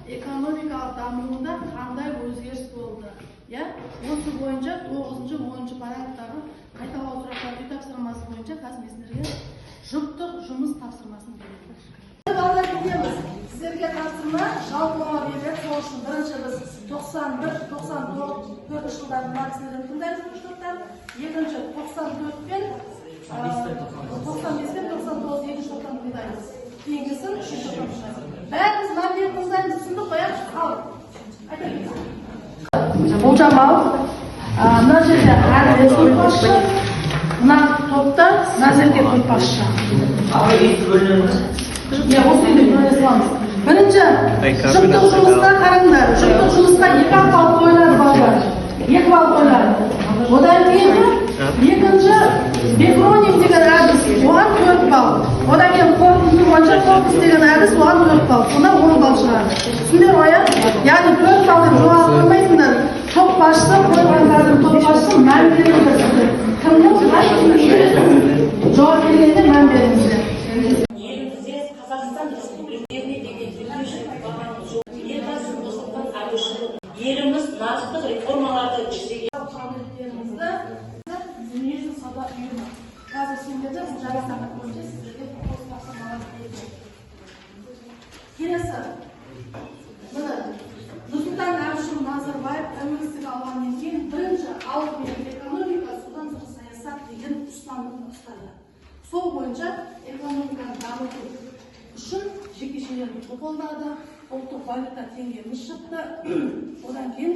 экономикалық дамуында қандай өзгеріс болды? Осы бойынша 9-10 параграфтағы қайталау сұрақтары үй тапсырмасы бойынша қазір мен сіздерге жұптық жұмыс тапсырмасын беремін. Сіздерге тапсырма жалпылама беріледі. Сол үшін бірінші біз 91-94 жылдардың маркстерін тыңдаймыз топтар. Екінші 94 пен 95 пен 99 екінші топтан тыңдаймыз. Кейінгісін үшінші топтан тыңдаймыз. Бәріміз мәміле тыңдаймыз, түсіндік қояқ ал. Айта кетейік. Болжамал. Мына жерде әрі көпбасшы. Мына топта мына жерде көпбасшы. Бірінші, жұптық жұмысқа қараңдар. Жұптық жұмысқа 2 балл қойылады балдар. 2 балл қойылады. Одан кейін екінші бекроним деген әдіс, оған 4 балл. Одан кейін қорытынды бойынша фокус деген әдіс, оған 4 балл. Сонда 10 балл шығады. Түсіндер ой? Яғни 4 баллдан жоғары қоймайсыңдар. Топ басшысы қойғандардың топ басшысы мән беріңіздер. Кімнің қай жауап бергенде мән беріңіздер. Еліміз нарықтық реформаларды жүзеге қабілеттеріңізді дүниежүзілік сауда ұйымы қазір сендерді жаңа сағат бойынша сіздерге қос тапсырмалар береді. Келесі, міне Нұрсұлтан Әбішұлы Назарбаев тәуелсіздік алғаннан кейін бірінші алдымен экономика, содан соң саясат деген ұстанымды ұстады. Сол бойынша экономиканы дамыту үшін жекешелерді қолдады. Ұлттық валюта теңгеміз шықты. Одан кейін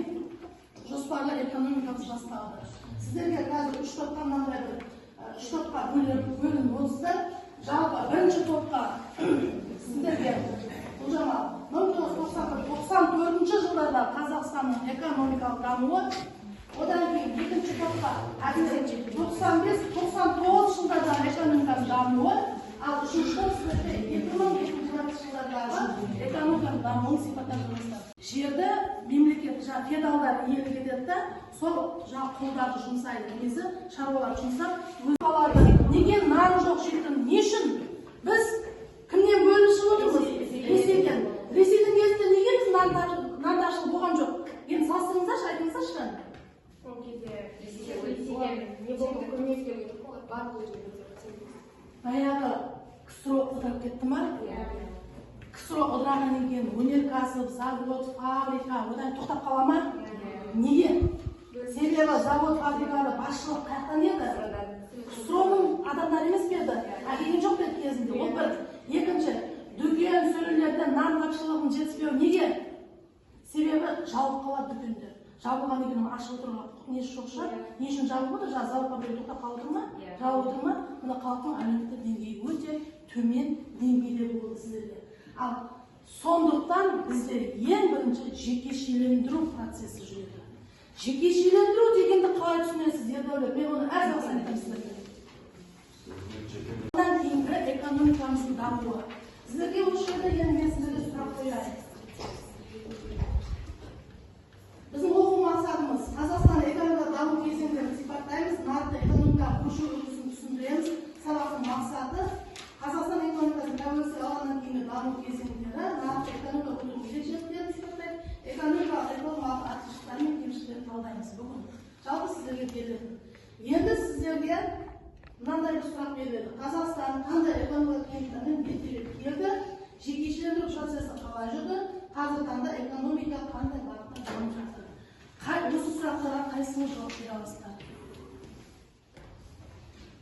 жоспарлы экономикамыз басталды. Сіздерге қазір 3 топқа мынандай бір 3 топқа бөлініп болсыздар. Жалпы бірінші топқа сіздерге болжамал 1994 жылдарда Қазақстанның экономикалық дамуы, одан кейін екінші топқа 95-99 жылдардағы экономиканың дамуы, ал үшінші топ сіздерге 2020 жылдардағы экономиканың дамуын сипаттап. Жерді мемлекет феодалдар иелік етеді, сол қолдарды жұмсайды, немесе шаруалар жұмсап, неге нан жоқ жердің, не үшін біз кімнен бөлініп отырмыз? Ресейден. Ресейдің кезінде неге біз нан тапшылық болған жоқ? Енді салыстырыңыздаршы, айтыңыздаршы. Ол кезде Ресейден не болды, көрмеске бар болды. Баяғы КСРО ыдырап кетті ма? КСРО ыдырағаннан кейін өнеркәсіп, завод, фабрика одан тоқтап қала ма? Неге? Себебі завод, фабрикалар басшылық қаяқтан еді? КСРО-ның адамдар емес берді, әкелген жоқ деді кезінде. Ол бір. Екінші, дүкен сөрелерде нан тапшылығын жетіспеу неге? Себебі жабылып қалады дүкендер. Жабылған деген ашылып тұрған несі жоқ шығар? Не үшін жабылып отыр? Завод фабрика тоқтап қалып отыр ма? Жабылып отыр ма? Мына халықтың әлеуметтік деңгейі өте төмен деңгейде болды сіздерге. Ал сондықтан бізде ең бірінші жекешелендіру процесі жүреді. Жекешелендіру дегенді қалай түсінесіз, Ердәулет? Мен оны әр zaman айтамын сіздерге. Одан кейінгі экономикамыздың дамуы. Сіздерге осы жерде енді мен сіздерге сұрақ қояйын. Біздің оқу мақсатымыз Қазақстан экономикалық даму кезеңдерін сипаттаймыз, нақты экономикалық көшу үрдісін түсіндіреміз. Сабақтың мақсаты Қазақстан экономикасының тәуелсіздік алғаннан кейінгі даму кезеңдері, нақты экономикалық өсу ерекшеліктерін сипаттайды, экономикалық реформалық артықшылықтары мен кемшіліктерін талдаймыз. Бүгін жалпы сіздерге беріледі. Енді сіздерге мынандай бір сұрақ беріледі. Қазақстан қандай экономикалық кеңістіктермен бетпе-бет келді, жекешелендіру процесі қалай жүрді, қазіргі таңда экономика қандай бағытта дамып жатыр? Осы сұрақтарға қайсыңыз жауап бере аласыздар?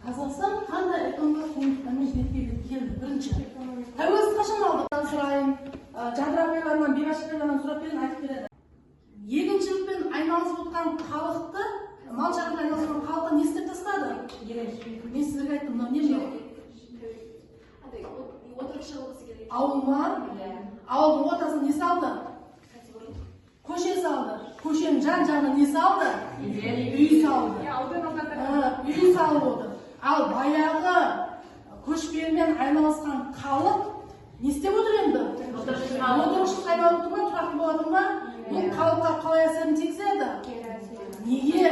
Қазақстан қандай экономикалық кеңістіктермен бетпе-бет келді? Бірінші, тәуелсіздік қашан алды? Сұрайын, жадырапайларынан, бейбашпайларынан сұрап берін, айтып береді. Егіншілікпен айналысып отқан халықты, мал шаруашылығымен айналысып отқан халықты не істеп тастады? Мен сіздерге айттым, мынау не жоқ? Ауыл ма? Ауылдың ортасына не салды? Көше салды. Көшенің жан-жағына не салды? Үй салды. Үй салып отыр. Ал баяғы көшпелімен айналысқан халық не істеп отыр енді? Отырықшылық айналып отыр ма? Тұрақты болып отыр ма? Бұл халыққа қалай әсерін тигізеді? Неге?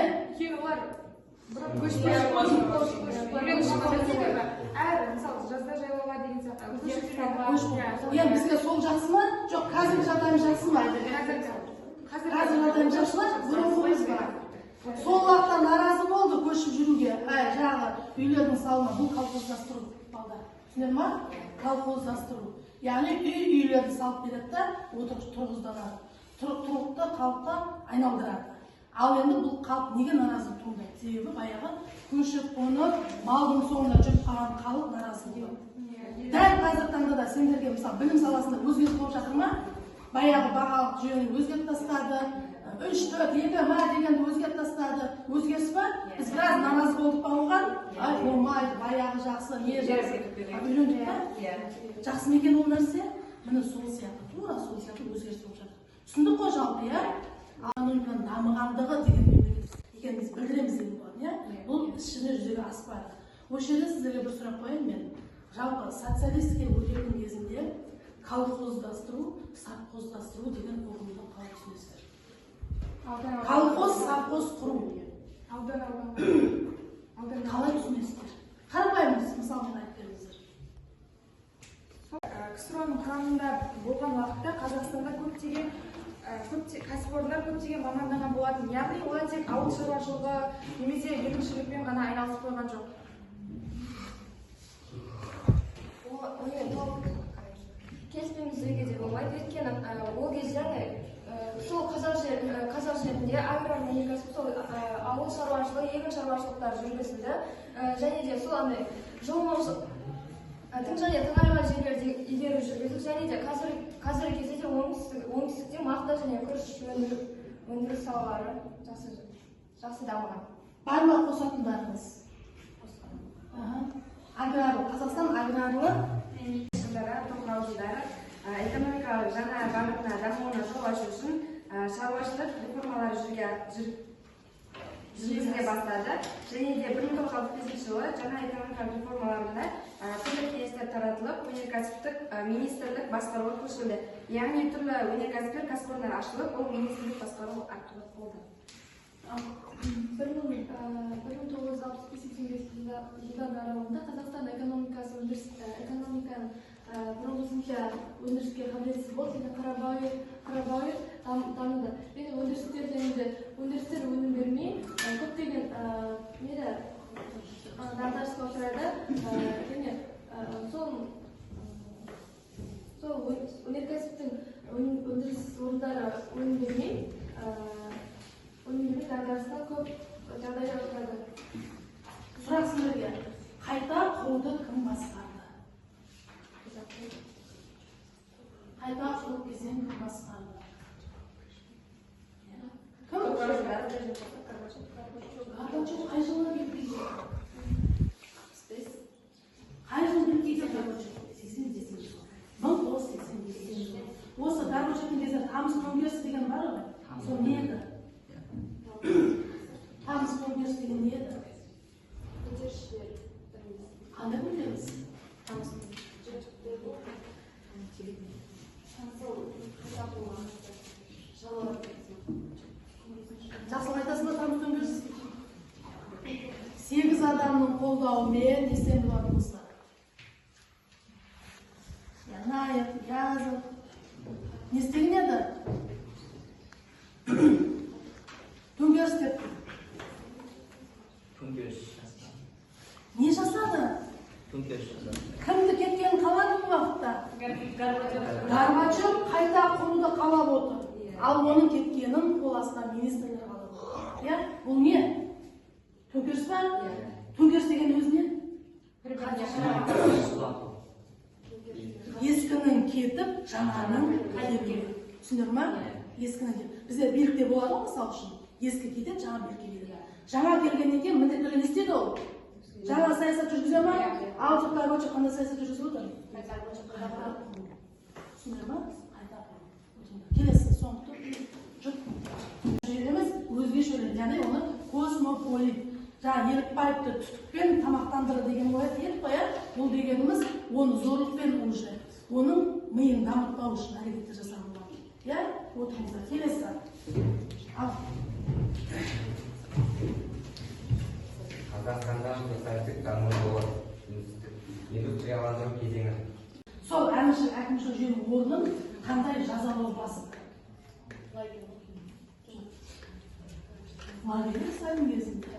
Бізге сол жақсы ма? Жоқ, қазіргі жағдайымыз жақсы ма? алда. Түсінер ма? Колхоздастыру. Яғни үйлерді салып береді да, тұрғызданады. Тұрғылықты халыққа айналдырады. Ал енді бұл халық неге наразы туындайды? Себебі баяғы көшіп қонып, малдың соңында жүріп қалған халық наразы болады. Дәл қазіргі таңда да сендерге мысалы білім саласында өзгеріс болып жатыр ма? Баяғы бағалық жүйені өзгертіп тастады, 3-4-2 ма дегенді өзгертіп тастады. Өзгеріс па? Біз біраз наразы болдық па оған? Ай, болмайды, баяғы жақсы, не жақсы. Үйлендік па? Жақсы ма екен ол нәрсе? Міне сол сияқты, тура сол сияқты өзгеріс болып жатыр. Түсіндік қой жалпы, иә? Экономиканың дамығандығы деген мемлекет екенін біз білдіреміз деген болады, иә? Бұл іс-жүзінде жүзеге аспайды. Осы жерде сіздерге бір сұрақ қояйын мен. Жалпы социалистке өтетін кезінде колхоздастыру, совхоздастыру деген ұғымды қалай түсінесіздер? Колхоз, совхоз құру. Қалай түсінесіздер? Қарапайым мысалмен айтып беріңіздер. КСРО-ның құрамында болған уақытта Қазақстанда көптеген кәсіпорындар көптеген маманданған болатын. Яғни олар тек ауыл шаруашылығы немесе егіншілікпен ғана айналысып қойған жоқ. Келіспейміз деуге де болмайды. Өйткені ол кезде сол қазақ жерінде агроөнеркәсіп, сол ауыл шаруашылығы, егін шаруашылықтары жүргізілді. Және де сол тың және тыңайған жерлерде игеру жүргізілді. Және де қазіргі кезде де оңтүстікте мақта және күріш өндіру салалары жақсы дамыған. Бар ма қосатындарыңыз? Қазақстан аграрлы тоқырау жылдары экономикалық жаңа бағытына дамуына жол ашу үшін шаруашылық реформалары жүргізіле бастады. Және де 1965 жылы жаңа экономикалық реформаларында түрлі кеңестер таратылып, өнеркәсіптік министрлік басқаруға көшірілді. Яғни түрлі өнеркәсіптік кәсіпорындар ашылып, ол министрлік басқару арқылы болды. 1965-85 жылдар аралығында Қазақстан экономиканың бұрынғысынша өндіріске қабілетсіз болды, және қарабайыр дамыды. Және өндірістер өнім бермей, көптеген дағдарысқа ұшырады. Және сол өнеркәсіптің өндіріс орындары өнім бермей дағдарысқа көп жағдайда ұшырады. сұрақ сіздерге, қайта құруды кім басқарды? Қайта құру кезең кім басқарды? Горбачев қай жылы бекітілді? Қай жылы бекітілді Горбачев? 88 жыл. 1988 жыл. Осы Горбачевтің кезінде Тамыз төңкерісі деген бар ғой? Сол не еді? Тамыз төңкерісі деген не еді? Қандай көтеріліс? Жақсылық айтасың ба Тамыз төңкерісі? 8 адамның қолдауымен десем болады осылар. Янаев, Язов. Не істеген еді? Төңкеріс деп. Не жасады? Кімді кеткенін қалады бұл уақытта? Горбачев қайта құруды қалап отыр. Ал оның кеткенін қол астына министрлер қалап отыр. Бұл не? Төңкеріс па? Төңкеріс деген өзіне? Ескінің кетіп, жаңаның келуі. Түсіндір ма? Ескінің кетіп. Бізде билікте болады ғой, мысалы үшін. Ескі кетеді, жаңа билікке келеді. Жаңа келгеннен кейін міндетті түрде не істейді ол? Жаңа саясат жүргізе ма? Ал жұрт Горбачев қандай саясат жүргізіп отыр? Түсіндір ма? Келесі соңғы жұрт жеріміз өзге шөледі. Яғни оны космополит. Жаңа Ерікбаевты түтікпен тамақтандыры деген ой еді қой, бұл дегеніміз оны зорлықпен уже, оның миын дамытпау үшін әрекеттер жасалынады. Я? Отырыңыздар. Келесі. Ал. Қазақстанда социалистік даму жолы индустрияландыру кезеңі. Сол әкімшілік жүйенің орнын қандай жазалау басып? Лагерь сайын кезінде.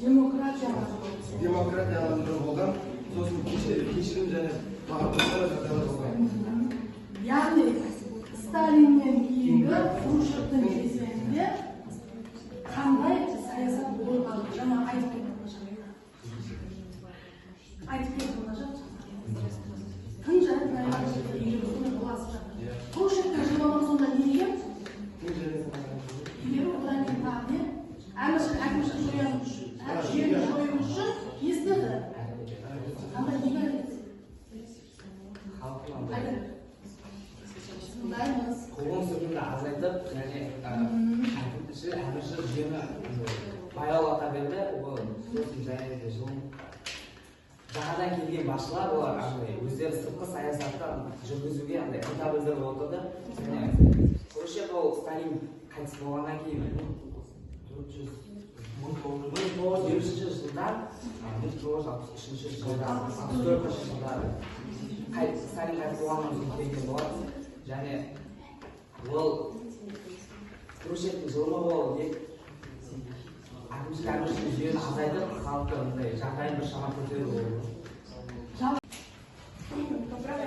демократияланған демократияландыру болған, сосын кешірім және бағыттар жағдайлар болған. Яғни Сталиннен кейінгі Хрущевтің кезеңінде қандай саясат болған жаңа айтып тың және Хрущевтің жылының сонда не деген? Егер одан кейін тағы не? Әкімшілік жүйені жою үшін не істеді? Қандай не береді? қуғын сүргінді азайтып және әміршілік жүйені баяулата берді. Сосын және де жаңадан келген басшылар олар өздері сыртқы саясатты жүргізуге ынта білдіріп отырды. Хрущев Сталин қайтыс болғаннан кейін 1950 жылдан 1963 жылдан 64 жылдары Сталин қайтыс болғаннан кейін келген болатын. Және ол Хрущевтің жолы болып әкімшілік жүйені азайтып, халықты жағдайын біршама көтеру болды. Жалпы топырақ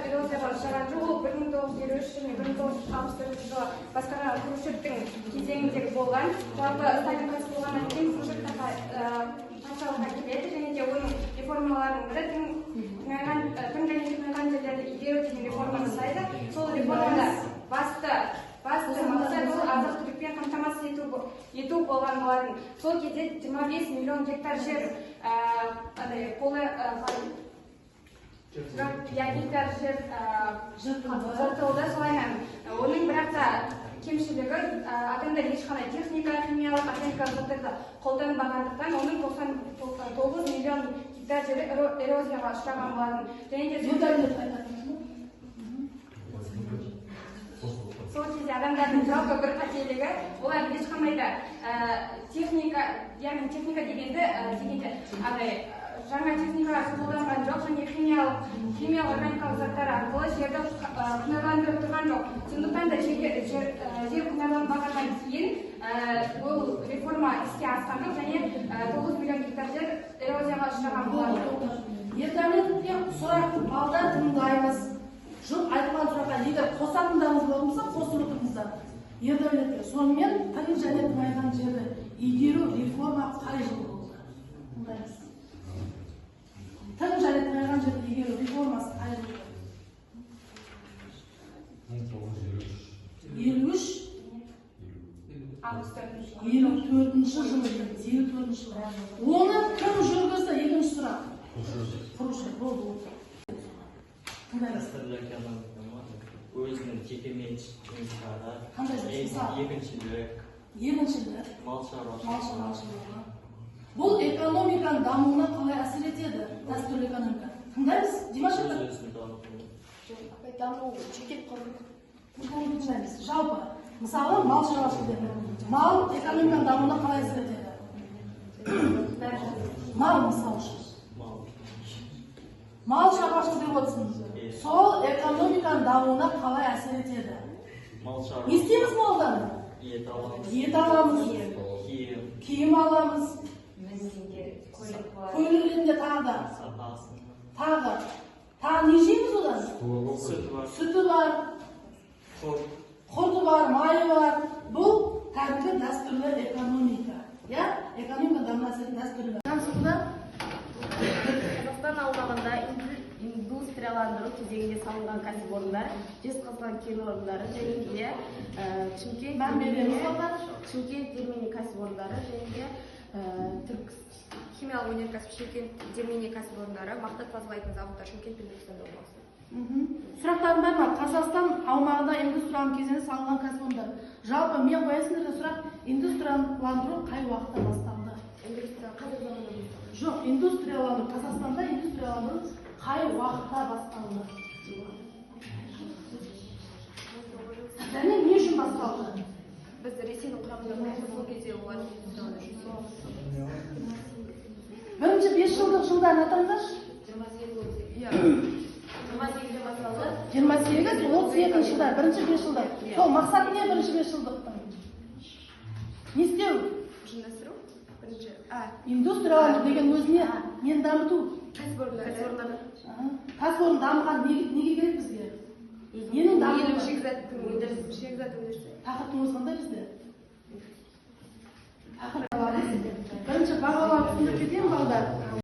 эрозияға ұшыраған жол 1953 және 1964 жылы басқарған Хрущевтің кезеңінде болған. Жалпы Сталин қайтыс болғаннан кейін Хрущевқа патшалыққа келеді және де оның реформаларының бірі тың және тыңайған жерлерді игеру деген реформаны жасайды. Сол реформада басты мақсат ол азық-түлікпен қамтамасыз ету болған болатын. Сол кезде 25 миллион гектар жер гектар жер жыртылды. Солайынан оның бірақ та кемшілігі адамдар ешқандай техника, химиялық, органикалық заттарды қолданбағандықтан оның 99 миллион гектар жері эрозияға ұшыраған болатын. Және де сол кезде адамдардың жалпы бір қателігі, олар ешқандай да техника дегенде жаңа техникаға қолданған жоқ және химиялық органикалық заттар арқылы жерді құнарландырып тұрған жоқ. Сондықтан да жер құнарланбағаннан кейін ол реформа іске асқан жоқ және 9 миллион гектар жер эрозияға ұшыраған болады. Ердәулетке сұрақ алда тыңдаймыз. Жоқ айтылған сұраққа егер қосатындарыңыз болса қосып отырыңыздар. Ердәулетке сонымен тың және тыңайған жерді игеру реформа қай жылы болды? Тыңдаймыз. Тың және тыңайған жерді игеру реформасы қай жылы? 54 жылы. Оны кім жүргізді? Екінші сұрақ. Хрущев болды. Дәстүрлі өзінің жекеменшік жұмыстары, екіншілік, мал шаруашылығы. Бұл экономиканың дамуына қалай әсер етеді? Дәстүрлі экономика. Тыңдаймыз, Димаш ата? Даму жеке құрылыс. Жалпы, мысалы, мал шаруашылығы. Мал экономиканың дамуына қалай әсер етеді? Мал мысалы үшін. Мал шаруашылығы деп отырсың. Сол экономиканың дамуына қалай әсер етеді? Не істейміз малдан? Ет аламыз, киім аламыз, көлігінде тағы не жейміз одан? Сүті бар, құрты бар, майы бар. Бұл кәдімгі дәстүрлі экономика. Экономика дамуына әсер ететін дәстүрлі. Қазақстан аумағында индустрияландыру кезеңінде салынған кәсіпорындар, Жезқазған кен орындары және де Шымкент Термини кәсіпорындары және де химиялық өнеркәсіп Шымкент Термини кәсіпорындары, мақта тазалайтын заводтар Шымкент пен Түркістанда орналасқан. Сұрақтарым бар ма? Қазақстан аумағында индустрияландыру кезеңінде салынған кәсіпорындар. Жалпы мен қоясыңдар сұрақ, индустрияландыру қай уақытта басталды? Қазір заманда Жоқ, индустрияландыру. Қазақстанда индустрияландыру қай уақытта басталды? Және не үшін басталды? Біз Ресейдің құрамында сол кезде олар Бірінші 5 жылдық жылдан атаңдаршы? 28-ден басталды. 28, 32 жылдар, бірінші 5 жылдар. Сол мақсат не бірінші 5 жылдықтың? Не істеу? Индустрияландыру деген өзіне нені дамыту? кәсіпорындарды Кәсіпорын дамыған неге керек бізге? Ненің дамуы? Шикізаттың өндірісі. Тақырыптың өзі қандай бізде? Бірінші бағалап түсіндіріп кетейін балдар.